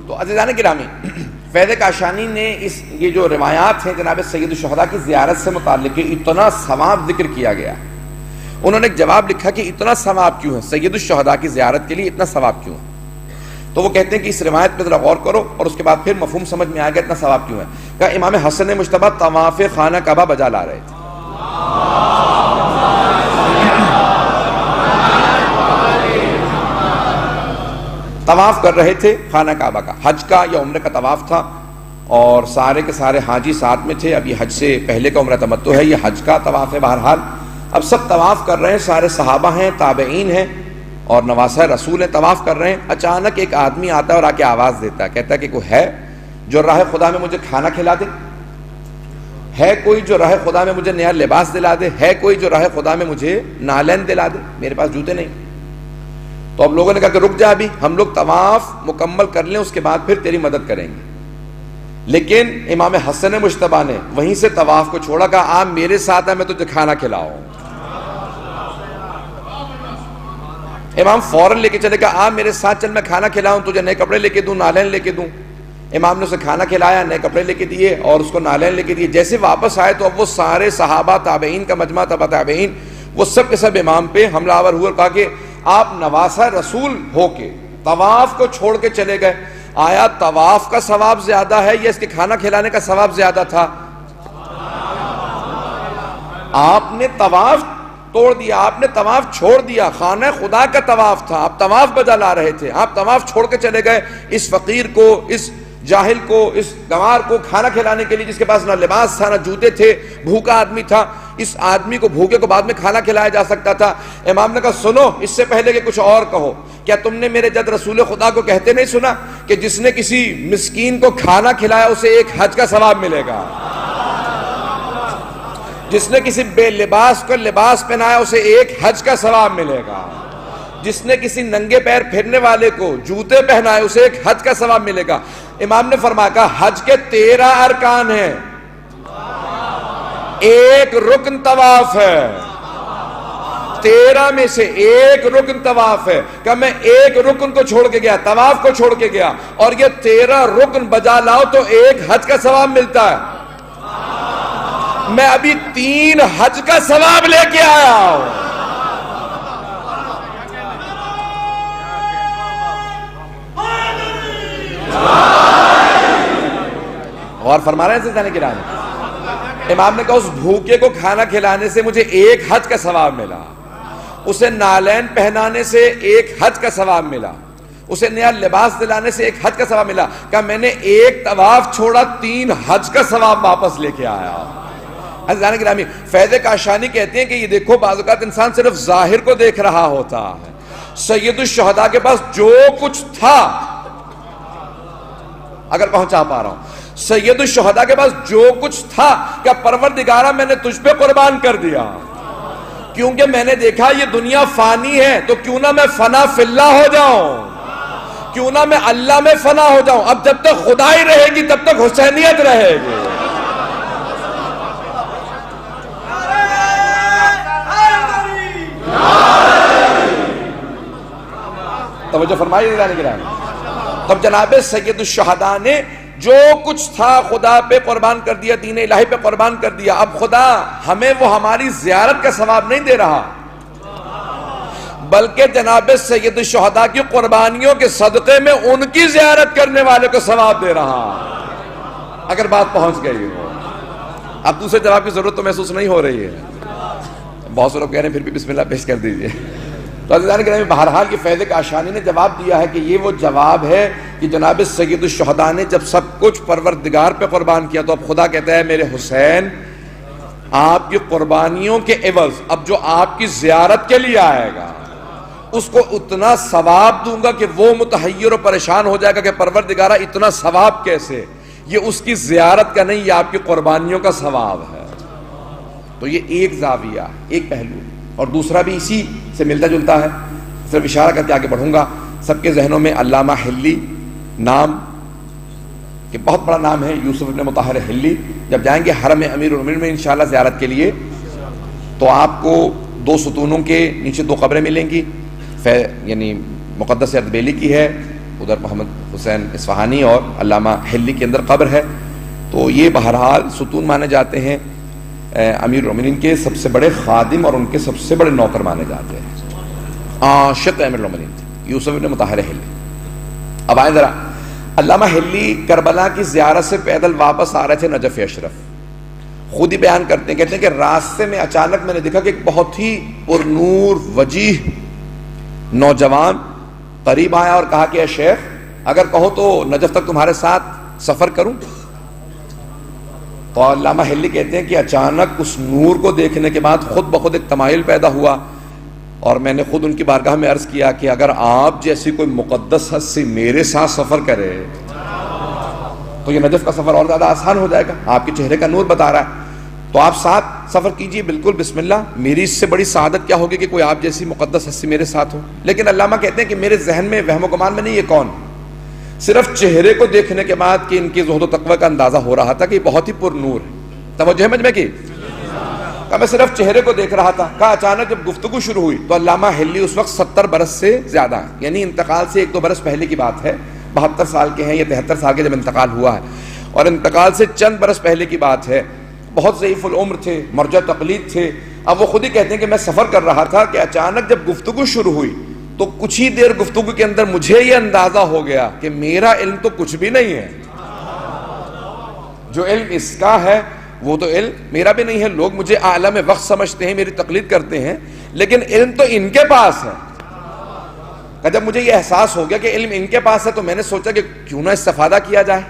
تو عزیزان گرامی، فیض کاشانی نے یہ جو روایات ہیں جناب سید الشہداء کی زیارت سے متعلق اتنا ثواب ذکر کیا گیا، انہوں نے ایک جواب لکھا کہ اتنا ثواب کیوں ہے، سید الشہداء کی زیارت کے لیے اتنا ثواب کیوں ہے؟ تو وہ کہتے ہیں کہ اس روایت پہ ذرا غور کرو اور اس کے بعد پھر مفہوم سمجھ میں آئے گا اتنا ثواب کیوں ہے۔ کہا امام حسن مجتبیٰ طواف خانہ کعبہ بجا لا رہے تھے، طواف کر رہے تھے خانہ کعبہ کا، حج کا یا عمرہ کا طواف تھا، اور سارے کے سارے حاجی ساتھ میں تھے۔ ابھی حج سے پہلے کا عمرہ تمتع ہے، یہ حج کا طواف ہے۔ بہرحال اب سب طواف کر رہے ہیں، سارے صحابہ ہیں، تابعین ہیں اور نواسہ رسول ہیں، طواف کر رہے ہیں۔ اچانک ایک آدمی آتا ہے اور آ کے آواز دیتا ہے، کہتا ہے کہ کوئی ہے جو راہ خدا میں مجھے کھانا کھلا دے، ہے کوئی جو راہ خدا میں مجھے نیا لباس دلا دے، ہے کوئی جو راہ خدا میں مجھے نالین دلا دے، میرے پاس جوتے نہیں۔ تو اب لوگوں نے کہا کہ رک جا، ابھی ہم لوگ طواف مکمل کر لیں، اس کے بعد پھر تیری مدد کریں گے۔ لیکن امام حسن مجتبیٰ نے وہیں سے طواف کو چھوڑا، کہا آپ میرے ساتھ آ، میں تجھے کھانا کھلاؤں۔ امام فوراً لے کے چلے، کہا آپ میرے ساتھ چل، میں کھانا کھلاؤں، تجھے نئے کپڑے لے کے دوں، نالین لے کے دوں۔ امام نے اسے کھانا کھلایا، نئے کپڑے لے کے دیے اور اس کو نالین لے کے دیے۔ جیسے واپس آئے تو اب وہ سارے صحابہ، تابعین کا مجمع، تبع تابعین، وہ سب کے سب امام پہ حملہ آور ہوئے اور کہا کہ آپ نواسہ رسول ہو کے طواف کو چھوڑ کے چلے گئے، آیا طواف کا ثواب زیادہ ہے یا اس کے کھانا کھلانے کا ثواب زیادہ تھا؟ آپ نے طواف توڑ دیا، آپ نے طواف چھوڑ دیا، خانہ خدا کا طواف تھا، آپ طواف بجا لا رہے تھے، آپ طواف چھوڑ کے چلے گئے اس فقیر کو، اس جاہل کو، اس گنوار کو کھانا کھلانے کے لیے، جس کے پاس نہ لباس تھا نہ جوتے تھے، بھوکا آدمی تھا۔ اس آدمی کو، بھوکے کو بعد میں کھانا کھلایا جا سکتا تھا۔ امام نے کہا سنو، اس سے پہلے کہ کچھ اور کہو، کیا تم نے میرے جد رسول خدا کو کہتے نہیں سنا کہ جس نے کسی مسکین کو کھانا کھلایا اسے ایک حج کا ثواب ملے گا، جس نے کسی بے لباس کو لباس پہنایا اسے ایک حج کا ثواب ملے گا، جس نے کسی ننگے پیر پھرنے والے کو جوتے پہنائے اسے ایک حج کا ثواب ملے گا۔ امام نے فرمایا، کہا حج کے 13 ارکان ہیں، ایک رکن طواف ہے، 13 میں سے ایک رکن طواف ہے۔ کہ میں ایک رکن کو چھوڑ کے گیا، طواف کو چھوڑ کے گیا، اور یہ 13 رکن بجا لاؤ تو ایک حج کا ثواب ملتا ہے۔ میں ابھی 3 حج کا ثواب لے کے آیا ہوں۔ اور فرما رہے ہیں سلطان کرام، امام نے کہا اس بھوکے کو کھانا کھلانے سے مجھے ایک حج کا ثواب ملا، اسے نالین پہنانے سے ایک حج کا ثواب ملا، اسے نیا لباس دلانے سے ایک حج کا ثواب ملا۔ کہ میں نے ایک طواف چھوڑا، 3 حج کا ثواب واپس لے کے آیا۔ عزیزان گرامی، فیض کاشانی کہتے ہیں کہ یہ دیکھو، بعض اوقات انسان صرف ظاہر کو دیکھ رہا ہوتا ہے۔ سید الشہداء کے پاس جو کچھ تھا، اگر پہنچا پا رہا ہوں، سید الشہداء کے پاس جو کچھ تھا، کہ پروردگارہ میں نے تجھ پہ قربان کر دیا، کیونکہ میں نے دیکھا یہ دنیا فانی ہے، تو کیوں نہ میں فنا فی اللہ ہو جاؤں، کیوں نہ میں اللہ میں فنا ہو جاؤں۔ اب جب تک خدائی رہے گی تب تک حسینیت رہے گی۔ توجہ فرمائیے جناب گرامی۔ تب جناب سید الشہداء نے جو کچھ تھا خدا پہ قربان کر دیا، دین الہی پہ قربان کر دیا۔ اب خدا ہمیں وہ ہماری زیارت کا ثواب نہیں دے رہا، بلکہ جناب سید الشہداء کی قربانیوں کے صدقے میں ان کی زیارت کرنے والے کو ثواب دے رہا۔ اگر بات پہنچ گئی ہو، اب دوسرے جواب کی ضرورت تو محسوس نہیں ہو رہی ہے۔ بہت سے لوگ کہہ رہے ہیں پھر بھی بسم اللہ پیش کر دیجئے۔ تو عزیزان گرامی، بہرحال یہ فیض کاشانی نے جواب دیا ہے کہ یہ وہ جواب ہے کہ جناب سید الشہداء نے جب سب کچھ پروردگار پہ قربان کیا، تو اب خدا کہتا ہے میرے حسین، آپ کی قربانیوں کے عوض اب جو آپ کی زیارت کے لیے آئے گا اس کو اتنا ثواب دوں گا کہ وہ متحیر و پریشان ہو جائے گا کہ پروردگارہ اتنا ثواب کیسے، یہ اس کی زیارت کا نہیں، یہ آپ کی قربانیوں کا ثواب ہے۔ تو یہ ایک زاویہ، ایک پہلو، اور دوسرا بھی اسی سے ملتا جلتا ہے، صرف اشارہ کر کے آگے بڑھوں گا۔ سب کے ذہنوں میں علامہ حلی نام، کہ بہت بڑا نام ہے، یوسف ابن مطہر حلی۔ جب جائیں گے حرم امیر المومنین میں انشاءاللہ زیارت کے لیے، تو آپ کو 2 ستونوں کے نیچے 2 قبریں ملیں گی، یعنی مقدس اردبیلی کی ہے، ادھر محمد حسین اصفہانی اور علامہ حلی کے اندر قبر ہے. تو یہ بہرحال ستون مانے جاتے ہیں, امیر المومنین کے سب سے بڑے خادم اور ان کے سب سے بڑے نوکر مانے جاتے ہیں. عاشق امیر المومنین تھے یوسف بن مطہر حلی. اب آئیں ذرا, علامہ حلی کربلا کی زیارت سے پیدل واپس آ رہے تھے نجف اشرف. خود ہی بیان کرتے ہیں, کہتے ہیں کہ راستے میں اچانک میں نے دیکھا کہ ایک بہت ہی پر نور وجیح نوجوان قریب آیا اور کہا کہ اے شیخ, اگر کہو تو نجف تک تمہارے ساتھ سفر کروں. تو علامہ حلی کہتے ہیں کہ اچانک اس نور کو دیکھنے کے بعد خود بخود ایک تمائل پیدا ہوا, اور میں نے خود ان کی بارگاہ میں عرض کیا کہ اگر آپ جیسی کوئی مقدس ہستی میرے ساتھ سفر کرے تو یہ نجف کا سفر اور زیادہ آسان ہو جائے گا. آپ کے چہرے کا نور بتا رہا ہے, تو آپ ساتھ سفر کیجئے, بالکل بسم اللہ. میری اس سے بڑی سعادت کیا ہوگی کہ کوئی آپ جیسی مقدس ہستی میرے ساتھ ہو. لیکن علامہ کہتے ہیں کہ میرے ذہن میں وہم و گمان میں نہیں یہ کون, صرف چہرے کو دیکھنے کے بعد کہ ان کی زہد و تقوی کا اندازہ ہو رہا تھا کہ یہ بہت ہی پر نور ہے. توجہ ہے مجمع کی؟ کہ میں صرف چہرے کو دیکھ رہا تھا. کہا اچانک جب گفتگو شروع ہوئی تو علامہ حلی اس وقت 70 برس سے زیادہ ہیں, یعنی انتقال سے 1-2 برس پہلے کی بات ہے. 72 سال کے ہیں یا 73 سال کے جب انتقال ہوا ہے, اور انتقال سے چند برس پہلے کی بات ہے. بہت ضعیف العمر تھے, مرجع تقلید تھے. اب وہ خود ہی کہتے ہیں کہ میں سفر کر رہا تھا کہ اچانک جب گفتگو شروع ہوئی تو کچھ ہی دیر گفتگو کے اندر مجھے یہ اندازہ ہو گیا کہ میرا علم تو کچھ بھی نہیں ہے. جو علم اس کا ہے وہ تو علم میرا بھی نہیں ہے. لوگ مجھے عالم وقت سمجھتے ہیں, میری تقلید کرتے ہیں, لیکن علم تو ان کے پاس ہے. کہ جب مجھے یہ احساس ہو گیا کہ علم ان کے پاس ہے تو میں نے سوچا کہ کیوں نہ استفادہ کیا جائے.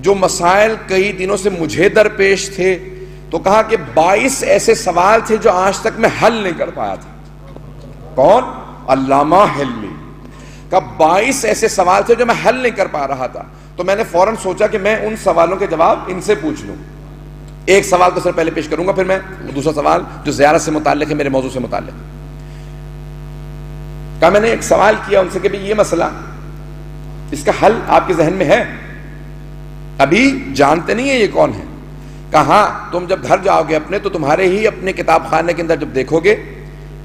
جو مسائل کئی دنوں سے مجھے درپیش تھے, تو کہا کہ 22 ایسے سوال تھے جو آج تک میں حل نہیں کر پایا تھا. کون؟ علامہ حلی. کہ 22 ایسے سوال تھے جو میں حل نہیں کر پا رہا تھا. تو میں نے فوراً سوچا کہ میں ان سوالوں کے جواب ان سے پوچھ لوں. ایک سوال تو سر پہلے پیش کروں گا, پھر میں دوسرا سوال جو زیارت سے متعلق ہے, میرے موضوع سے متعلق. کہا میں نے ایک سوال کیا ان سے کہ یہ مسئلہ, اس کا حل آپ کے ذہن میں ہے؟ ابھی جانتے نہیں ہیں یہ کون ہے. کہا تم جب گھر جاؤ گے اپنے تو تمہارے ہی اپنے کتاب خانے کے اندر جب دیکھو گے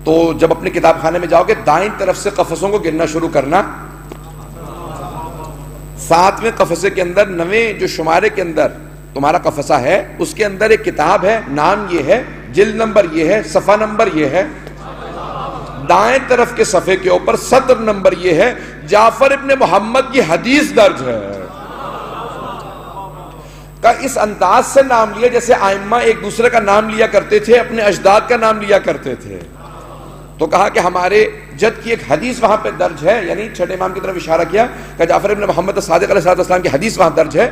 تو جب اپنے کتاب خانے میں جاؤ گے دائیں طرف سے قفسوں کو گننا شروع کرنا. 7ویں قفسے کے اندر 9ویں جو شمارے کے اندر تمہارا قفسہ ہے اس کے اندر ایک کتاب ہے, نام یہ ہے, جلد نمبر یہ ہے, صفحہ نمبر یہ ہے. دائیں طرف کے صفحے کے اوپر سطر نمبر یہ ہے, جعفر ابن محمد کی حدیث درج ہے. کا اس انداز سے نام لیا جیسے ائمہ ایک دوسرے کا نام لیا کرتے تھے, اپنے اجداد کا نام لیا کرتے تھے. تو کہا کہ ہمارے جد کی ایک حدیث وہاں پہ درج ہے, یعنی چھٹے امام کی طرف اشارہ کیا کہ جعفر ابن محمد صادق علیہ السلام کی حدیث وہاں درج ہے.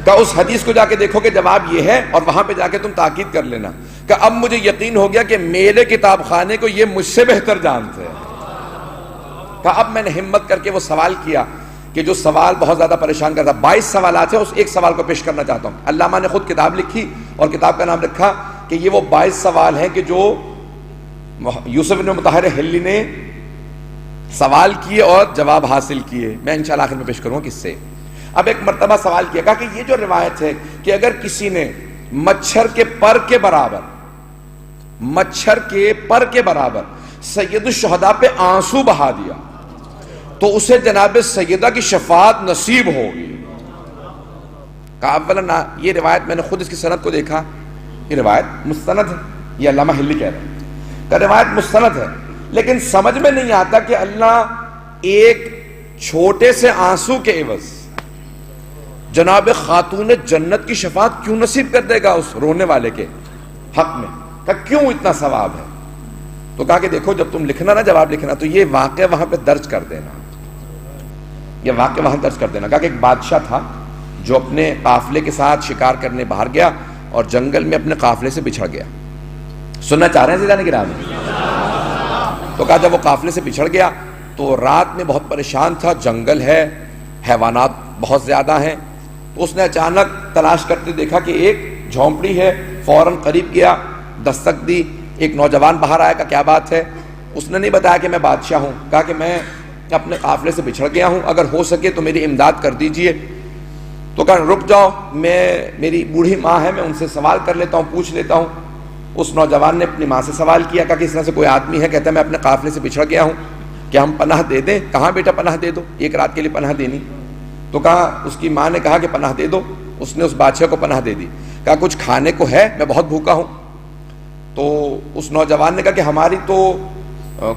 کہ اس حدیث کو جا کے دیکھو کہ جواب یہ ہے, اور وہاں پہ جا کے تم تاکید کر لینا کہ اب مجھے یقین ہو گیا کہ میرے کتاب خانے کو یہ مجھ سے بہتر جانتے ہیں. کہ اب میں نے ہمت کر کے وہ سوال کیا کہ جو سوال بہت زیادہ پریشان کرتا. 22 سوالات ہیں, اس ایک سوال کو پیش کرنا چاہتا ہوں. علامہ نے خود کتاب لکھی اور کتاب کا نام رکھا کہ یہ وہ 22 سوال ہیں کہ جو یوسف بن مطہر حلی نے سوال کیے اور جواب حاصل کیے. میں انشاءاللہ آخر میں پیش کروں کس سے. اب ایک مرتبہ سوال کیا, کہا کہ یہ جو روایت ہے کہ اگر کسی نے مچھر کے پر کے برابر سید الشہداء پہ آنسو بہا دیا تو اسے جناب سیدہ کی شفاعت نصیب ہوگی. کہا اولا یہ روایت میں نے خود اس کی سند کو دیکھا, یہ روایت مستند ہے, یہ علامہ حلی کہہ رہے ہیں کہ روایت مستند ہے, لیکن سمجھ میں نہیں آتا کہ اللہ ایک چھوٹے سے آنسو کے عوض جناب خاتون جنت کی شفاعت کیوں نصیب کر دے گا اس رونے والے کے حق میں. کہ کیوں اتنا ثواب ہے؟ تو کہا کہ دیکھو جب تم لکھنا نا جواب لکھنا تو یہ واقعہ وہاں پہ درج کر دینا, یہ واقعہ وہاں درج کر دینا. کہا کہ ایک بادشاہ تھا جو اپنے قافلے کے ساتھ شکار کرنے باہر گیا اور جنگل میں اپنے قافلے سے بچھڑ گیا. سننا چاہ رہے ہیں زیادہ کی رام؟ تو کہا جب وہ قافلے سے بچھڑ گیا تو رات میں بہت پریشان تھا, جنگل ہے, حیوانات بہت زیادہ ہیں. تو اس نے اچانک تلاش کرتے دیکھا کہ ایک جھونپڑی ہے, فوراً قریب گیا, دستک دی, ایک نوجوان باہر آیا. کہ کیا بات ہے؟ اس نے نہیں بتایا کہ میں بادشاہ ہوں. کہا کہ میں اپنے قافلے سے بچھڑ گیا ہوں, اگر ہو سکے تو میری امداد کر دیجئے. تو کہا رک جاؤ, میری بوڑھی ماں ہے, میں ان سے سوال کر لیتا ہوں, پوچھ لیتا ہوں. اس نوجوان نے اپنی ماں سے سوال کیا، کہا کہ اس طرح سے کوئی آدمی ہے، کہتا ہے میں اپنے قافلے سے بچھڑ گیا ہوں، کیا ہم پناہ دے دیں؟ کہاں بیٹا پناہ دے دو، ایک رات کے لیے پناہ دینی؟ تو کہا، اس کی ماں نے کہا کہ پناہ دے دو۔ اس نے اس بادشاہ کو پناہ دے دی۔ کہا کچھ کھانے کو ہے، میں بہت بھوکا ہوں۔ تو اس نوجوان نے کہا کہ ہماری تو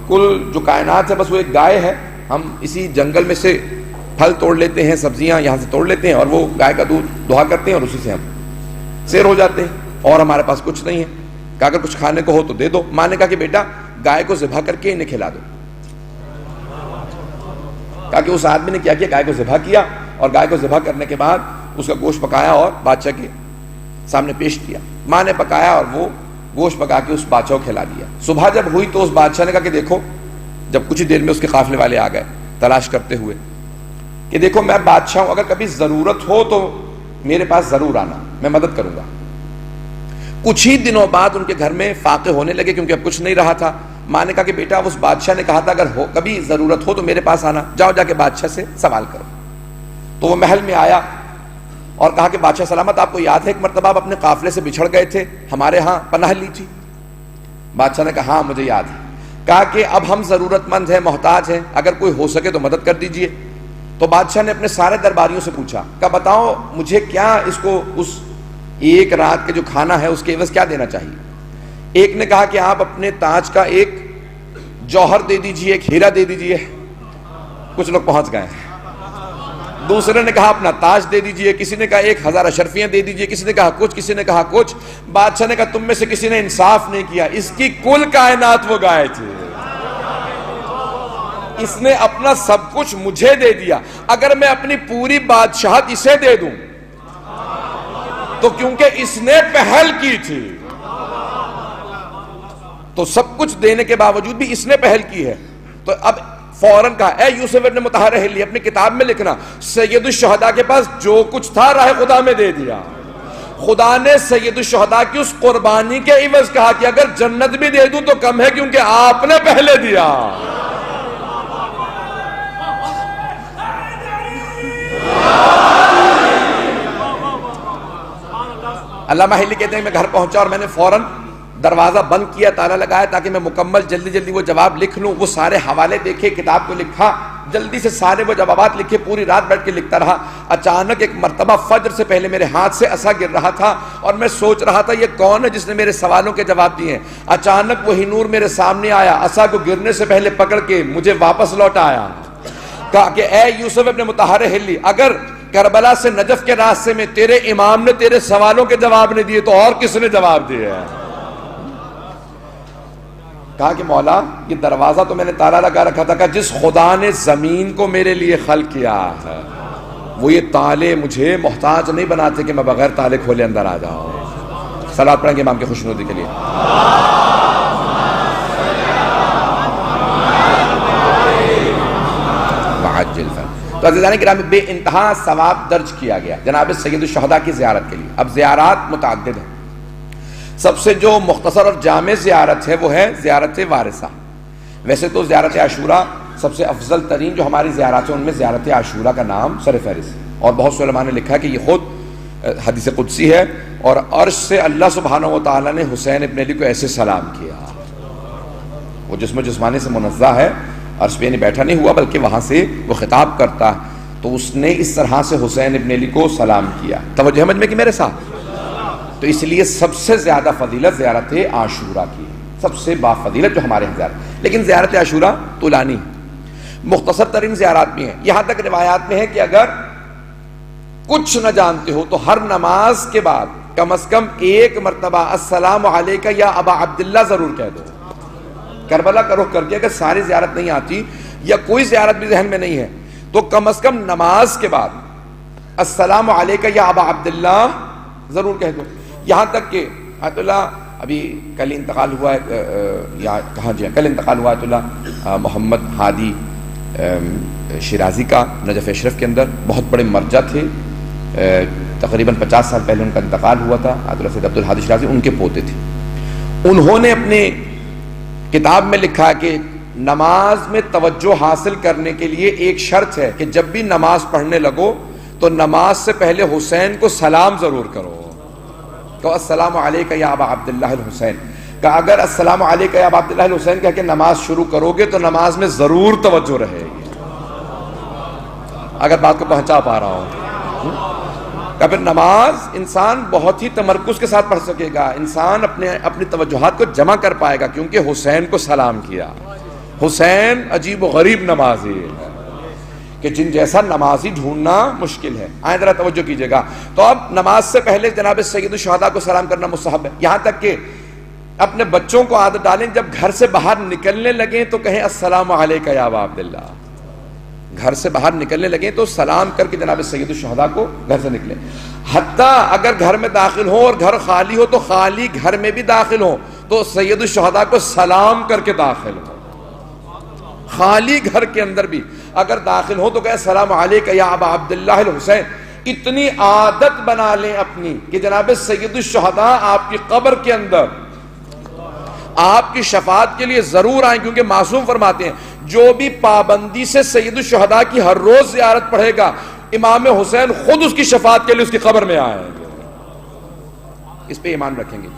کل جو کائنات ہے بس وہ ایک گائے ہے، ہم اسی جنگل میں سے پھل توڑ لیتے ہیں، سبزیاں یہاں سے توڑ لیتے ہیں، اور وہ گائے کا دودھ دہا کرتے ہیں اور اسی سے ہم سیر ہو جاتے ہیں، اور ہمارے پاس کچھ نہیں ہے۔ کہا اگر کچھ کھانے کو ہو تو دے دو۔ ماں نے کہا کہ بیٹا گائے کو ذبح کر کے انہیں کھلا دو۔ کہا کہ اس آدمی نے کیا کیا، گائے کو ذبح کیا، اور گائے کو ذبح کرنے کے بعد اس کا گوشت پکایا اور بادشاہ کے سامنے پیش کیا۔ ماں نے پکایا اور وہ گوشت پکا کے اس بادشاہ کو کھلا دیا۔ صبح جب ہوئی تو اس بادشاہ نے کہا کہ دیکھو، جب کچھ ہی دیر میں اس کے قافلے والے آ گئے تلاش کرتے ہوئے کہ دیکھو میں بادشاہ ہوں، اگر کبھی ضرورت ہو تو میرے پاس ضرور آنا، میں مدد کروں گا۔ کچھ ہی دنوں بعد ان کے گھر میں فاقے ہونے لگے کیونکہ اب کچھ نہیں رہا تھا۔ ماں نے کہا کہ بیٹا اس بادشاہ نے کہا تھا اگر کبھی ضرورت ہو تو میرے پاس آنا، جاؤ جا کے بادشاہ سے سوال کرو۔ تو وہ محل میں آیا اور کہا کہ بادشاہ سلامت، آپ کو یاد ہے ایک مرتبہ آپ اپنے قافلے سے بچھڑ گئے تھے، ہمارے ہاں پناہ لی تھی؟ بادشاہ نے کہا ہاں مجھے یاد ہے۔ کہا کہ اب ہم ضرورت مند ہیں، محتاج ہیں، اگر کوئی ہو سکے تو مدد کر دیجئے۔ تو بادشاہ نے اپنے سارے درباریوں سے پوچھا، کہا بتاؤ مجھے کیا اس کو اس ایک رات کے جو کھانا ہے اس کے عوض کیا دینا چاہیے؟ ایک نے کہا کہ آپ اپنے تاج کا ایک جوہر دے دیجئے، ایک ہیرا دے دیجئے۔ کچھ لوگ پہنچ گئے ہیں۔ دوسرے نے کہا اپنا تاج دے دیجئے، کسی نے کہا 1000 اشرفیاں دے دیجئے، کسی نے کہا کچھ، کسی نے کہا کچھ۔ بادشاہ نے کہا تم میں سے کسی نے انصاف نہیں کیا، اس کی کل کائنات وہ گائے تھے، اس نے اپنا سب کچھ مجھے دے دیا، اگر میں اپنی پوری بادشاہت اسے دے دوں تو کیونکہ اس نے پہل کی تھی، تو سب کچھ دینے کے باوجود بھی اس نے پہل کی ہے۔ تو اب فوراً کہا اے یوسف ابن مطہر ہلی، اپنی کتاب میں لکھنا سید الشہداء کے پاس جو کچھ تھا راہ خدا میں دے دیا۔ خدا نے سید الشہداء کی اس قربانی کے عوض کہا کہ اگر جنت بھی دے دوں تو کم ہے کیونکہ آپ نے پہلے دیا۔ علامہ ہلی کہتے ہیں میں گھر پہنچا اور میں نے فوراً دروازہ بند کیا، تالا لگایا تاکہ میں مکمل جلدی وہ جواب لکھ لوں۔ وہ سارے حوالے دیکھے، کتاب کو لکھا، جلدی سے سارے وہ جوابات لکھے، پوری رات بیٹھ کے لکھتا رہا۔ اچانک ایک مرتبہ فجر سے پہلے میرے ہاتھ سے عصا گر رہا تھا اور میں سوچ رہا تھا یہ کون ہے جس نے میرے سوالوں کے جواب دیے ہیں۔ اچانک وہی نور میرے سامنے آیا، عصا کو گرنے سے پہلے پکڑ کے مجھے واپس لوٹایا، کہا کہ اے یوسف ابن مطہر ہلی، اگر کربلا سے نجف کے راستے میں تیرے امام نے تیرے سوالوں کے جواب نہیں دیے تو اور کس نے جواب دیے ہیں؟ کہا کہ مولا یہ دروازہ تو میں نے تالا لگا رکھا تھا، کہ جس خدا نے زمین کو میرے لیے خلق کیا ہے وہ یہ تالے مجھے محتاج نہیں بناتے کہ میں بغیر تالے کھولے اندر آ جاؤں۔ صلوات پڑھیں گے امام کی خوشنودی کے لیے۔ تو عزیزان گرامی بے انتہا ثواب درج کیا گیا جناب سید الشہداء کی زیارت کے لیے۔ اب زیارات متعدد ہیں، سب سے جو مختصر اور جامع زیارت ہے وہ ہے زیارت وارثہ۔ ویسے تو زیارت عاشوراء سب سے افضل ترین جو ہماری زیارات ہیں ان میں زیارت عاشوراء کا نام سر فہرست، اور بہت سے علماء نے لکھا کہ یہ خود حدیث قدسی ہے، اور عرش سے اللہ سبحانہ و تعالیٰ نے حسین ابن علی کو ایسے سلام کیا، وہ جسم و جسمانی سے منزہ ہے، عرش پہ بیٹھا نہیں ہوا بلکہ وہاں سے وہ خطاب کرتا، تو اس نے اس طرح سے حسین ابن علی کو سلام کیا۔ توجہ سمجھ میں کہ میرے ساتھ؟ تو اس لیے سب سے زیادہ فضیلت زیارت عاشوراء کی، سب سے با فضیلت جو ہمارے یہاں زیارت، لیکن زیارت عاشوراء طولانی ہے، مختصر ترین زیارات بھی ہیں۔ یہاں تک روایات میں ہے کہ اگر کچھ نہ جانتے ہو تو ہر نماز کے بعد کم از کم ایک مرتبہ السلام علیکہ یا ابا عبداللہ ضرور کہہ دو۔ کربلا کا رخ کر کے اگر ساری زیارت نہیں آتی یا کوئی زیارت بھی ذہن میں نہیں ہے تو کم از کم نماز کے بعد السلام علیکہ یا ابا عبداللہ ضرور کہہ دو۔ یہاں تک کہ آیت اللہ ابھی کل انتقال ہوا ہے، یا کہاں جی کل انتقال ہوا آیت اللہ محمد ہادی شیرازی کا نجف اشرف کے اندر، بہت بڑے مرجع تھے، تقریباً 50 سال پہلے ان کا انتقال ہوا تھا۔ آیت اللہ سید عبدالہادی شیرازی ان کے پوتے تھے۔ انہوں نے اپنے کتاب میں لکھا کہ نماز میں توجہ حاصل کرنے کے لیے ایک شرط ہے کہ جب بھی نماز پڑھنے لگو تو نماز سے پہلے حسین کو سلام ضرور کرو۔ تو السلام علیکہ یا ابا عبداللہ الحسین، کہ اگر السلام علیکہ یا ابا عبداللہ الحسین کہہ کے نماز شروع کرو گے تو نماز میں ضرور توجہ رہے گی، اگر بات کو پہنچا پا رہا ہوں۔ کہ پھر نماز انسان بہت ہی تمرکز کے ساتھ پڑھ سکے گا، انسان اپنی توجہات کو جمع کر پائے گا، کیونکہ حسین کو سلام کیا۔ حسین عجیب و غریب نمازی ہے کہ جن جیسا نمازی ڈھونڈنا مشکل ہے۔ آئیں ذرا توجہ کیجئے گا۔ تو اب نماز سے پہلے جناب سید الشہداء کو سلام کرنا مستحب ہے، یہاں تک کہ اپنے بچوں کو عادت ڈالیں جب گھر سے باہر نکلنے لگیں تو کہیں السلام علیکہ یا ابا عبداللہ، گھر سے باہر نکلنے لگیں تو سلام کر کے جناب سید الشہداء کو گھر سے نکلیں۔ حتیٰ اگر گھر میں داخل ہو اور گھر خالی ہو تو خالی گھر میں بھی داخل ہو تو سید الشہداء کو سلام کر کے داخل ہو، خالی گھر کے اندر بھی اگر داخل ہو تو کہے السلام علیکہ یا ابا عبداللہ الحسین۔ اتنی عادت بنا لیں اپنی کہ جناب سید الشہداء آپ کی قبر کے اندر آپ کی شفاعت کے لیے ضرور آئیں، کیونکہ معصوم فرماتے ہیں جو بھی پابندی سے سید الشہداء کی ہر روز زیارت پڑھے گا امام حسین خود اس کی شفاعت کے لیے اس کی قبر میں آئیں گے۔ اس پہ ایمان رکھیں گے۔